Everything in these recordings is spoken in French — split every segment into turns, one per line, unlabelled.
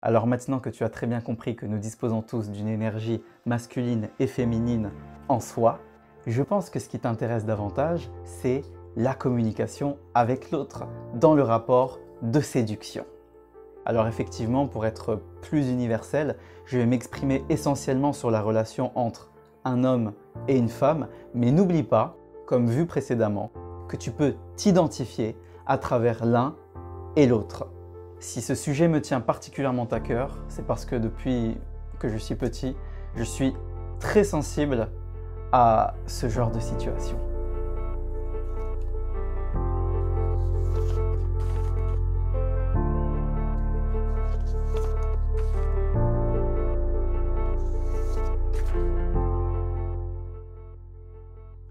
Alors maintenant que tu as très bien compris que nous disposons tous d'une énergie masculine et féminine en soi, je pense que ce qui t'intéresse davantage, c'est la communication avec l'autre dans le rapport de séduction. Alors effectivement, pour être plus universel, je vais m'exprimer essentiellement sur la relation entre un homme et une femme, mais n'oublie pas, comme vu précédemment, que tu peux t'identifier à travers l'un et l'autre. Si ce sujet me tient particulièrement à cœur, c'est parce que depuis que je suis petit, je suis très sensible à ce genre de situation.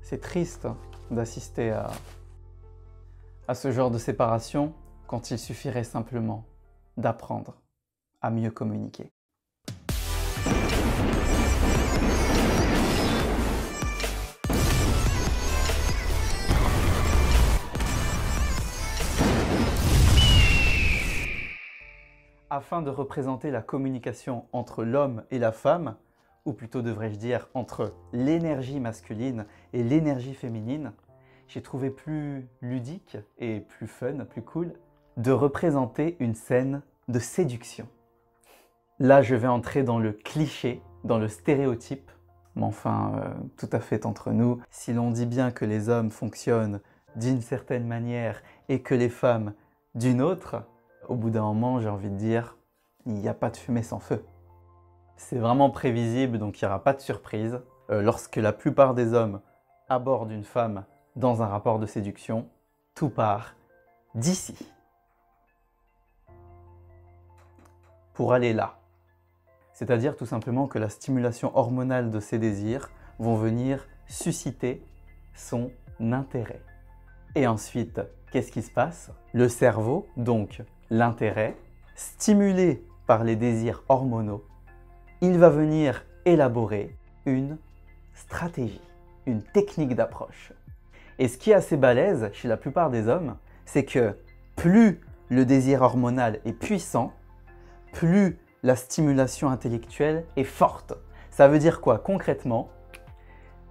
C'est triste d'assister à ce genre de séparation quand il suffirait simplement d'apprendre à mieux communiquer. Afin de représenter la communication entre l'homme et la femme, ou plutôt devrais-je dire entre l'énergie masculine et l'énergie féminine, j'ai trouvé plus ludique et plus fun, plus cool, de représenter une scène de séduction. Là, je vais entrer dans le cliché, dans le stéréotype, mais enfin, tout à fait entre nous. Si l'on dit bien que les hommes fonctionnent d'une certaine manière et que les femmes d'une autre, au bout d'un moment, j'ai envie de dire, il n'y a pas de fumée sans feu. C'est vraiment prévisible, donc il n'y aura pas de surprise. Lorsque la plupart des hommes abordent une femme dans un rapport de séduction, tout part d'ici. Pour aller là. C'est-à-dire tout simplement que la stimulation hormonale de ses désirs vont venir susciter son intérêt. Et ensuite, qu'est-ce qui se passe? Le cerveau, donc l'intérêt, stimulé par les désirs hormonaux, il va venir élaborer une stratégie, une technique d'approche. Et ce qui est assez balèze chez la plupart des hommes, c'est que plus le désir hormonal est puissant, plus la stimulation intellectuelle est forte. Ça veut dire quoi concrètement?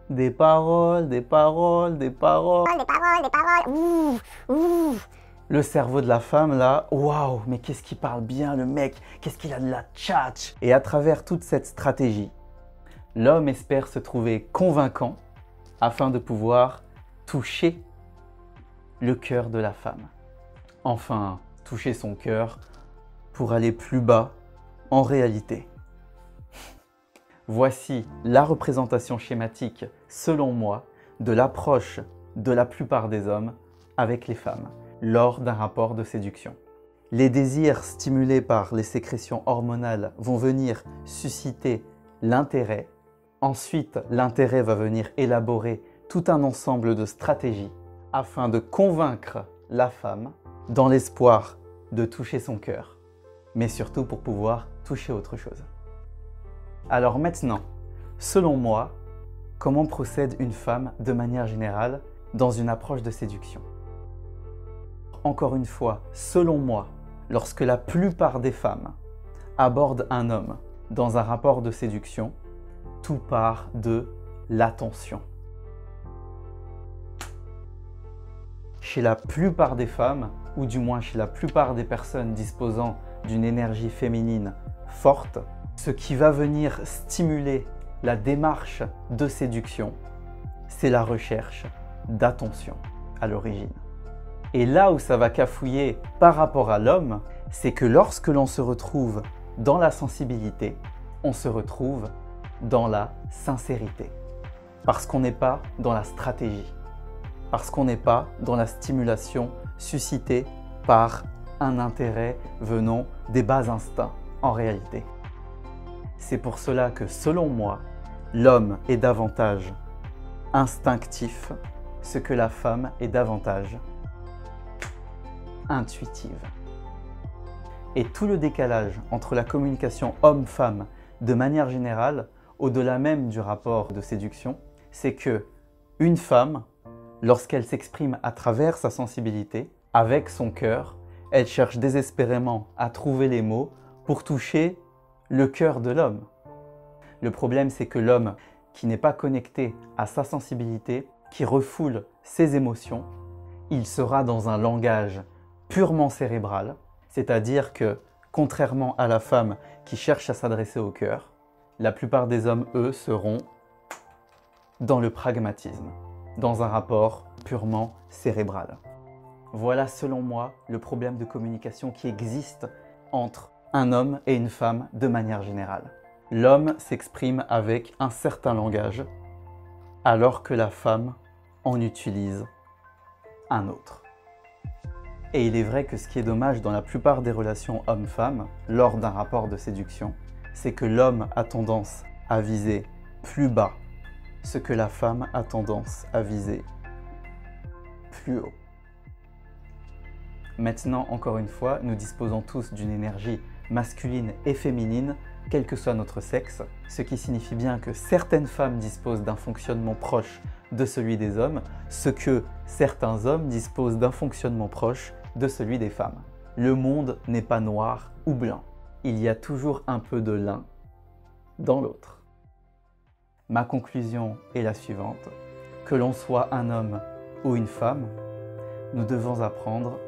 Des paroles, des paroles, des paroles. Des paroles, des paroles. Ouh, ouh. Le cerveau de la femme là, waouh, mais qu'est-ce qu'il parle bien le mec, qu'est-ce qu'il a de la tchatch. Et à travers toute cette stratégie, l'homme espère se trouver convaincant afin de pouvoir toucher le cœur de la femme. Enfin, toucher son cœur pour aller plus bas en réalité. Voici la représentation schématique, selon moi, de l'approche de la plupart des hommes avec les femmes lors d'un rapport de séduction. Les désirs stimulés par les sécrétions hormonales vont venir susciter l'intérêt. Ensuite, l'intérêt va venir élaborer tout un ensemble de stratégies afin de convaincre la femme dans l'espoir de toucher son cœur, mais surtout pour pouvoir toucher autre chose. Alors maintenant, selon moi, comment procède une femme de manière générale dans une approche de séduction? Encore une fois, selon moi, lorsque la plupart des femmes abordent un homme dans un rapport de séduction, tout part de l'attention. Chez la plupart des femmes, ou du moins chez la plupart des personnes disposant d'une énergie féminine forte, ce qui va venir stimuler la démarche de séduction, c'est la recherche d'attention à l'origine. Et là où ça va cafouiller par rapport à l'homme, c'est que lorsque l'on se retrouve dans la sensibilité, on se retrouve dans la sincérité. Parce qu'on n'est pas dans la stratégie. Parce qu'on n'est pas dans la stimulation suscitée par un intérêt venant des bas instincts en réalité. C'est pour cela que selon moi, l'homme est davantage instinctif, ce que la femme est davantage intuitive. Et tout le décalage entre la communication homme-femme de manière générale, au-delà même du rapport de séduction, c'est que une femme, lorsqu'elle s'exprime à travers sa sensibilité, avec son cœur, elle cherche désespérément à trouver les mots pour toucher le cœur de l'homme. Le problème, c'est que l'homme qui n'est pas connecté à sa sensibilité, qui refoule ses émotions, il sera dans un langage purement cérébral, c'est-à-dire que, contrairement à la femme qui cherche à s'adresser au cœur, la plupart des hommes, eux, seront dans le pragmatisme, dans un rapport purement cérébral. Voilà, selon moi, le problème de communication qui existe entre un homme et une femme de manière générale. L'homme s'exprime avec un certain langage, alors que la femme en utilise un autre. Et il est vrai que ce qui est dommage dans la plupart des relations homme-femme, lors d'un rapport de séduction, c'est que l'homme a tendance à viser plus bas, ce que la femme a tendance à viser plus haut. Maintenant, encore une fois, nous disposons tous d'une énergie masculine et féminine, quel que soit notre sexe, ce qui signifie bien que certaines femmes disposent d'un fonctionnement proche de celui des hommes, ce que certains hommes disposent d'un fonctionnement proche de celui des femmes. Le monde n'est pas noir ou blanc. Il y a toujours un peu de l'un dans l'autre. Ma conclusion est la suivante. Que l'on soit un homme ou une femme, nous devons apprendre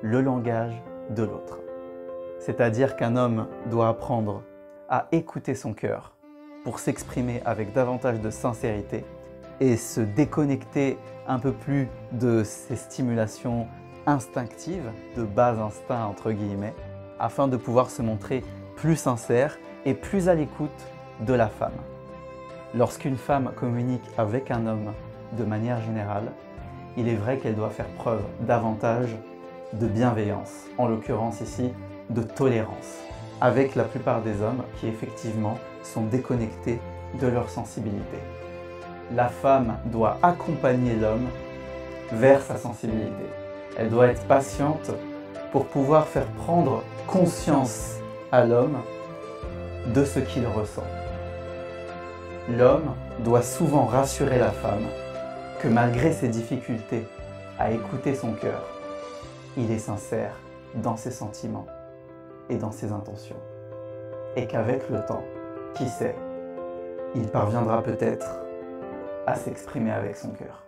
le langage de l'autre. C'est-à-dire qu'un homme doit apprendre à écouter son cœur pour s'exprimer avec davantage de sincérité et se déconnecter un peu plus de ces stimulations instinctives, de bas instinct entre guillemets, afin de pouvoir se montrer plus sincère et plus à l'écoute de la femme. Lorsqu'une femme communique avec un homme de manière générale, il est vrai qu'elle doit faire preuve davantage de bienveillance, en l'occurrence ici de tolérance, avec la plupart des hommes qui effectivement sont déconnectés de leur sensibilité. La femme doit accompagner l'homme vers sa sensibilité. Elle doit être patiente pour pouvoir faire prendre conscience à l'homme de ce qu'il ressent. L'homme doit souvent rassurer la femme que malgré ses difficultés à écouter son cœur, il est sincère dans ses sentiments et dans ses intentions. Et qu'avec le temps, qui sait, il parviendra peut-être à s'exprimer avec son cœur.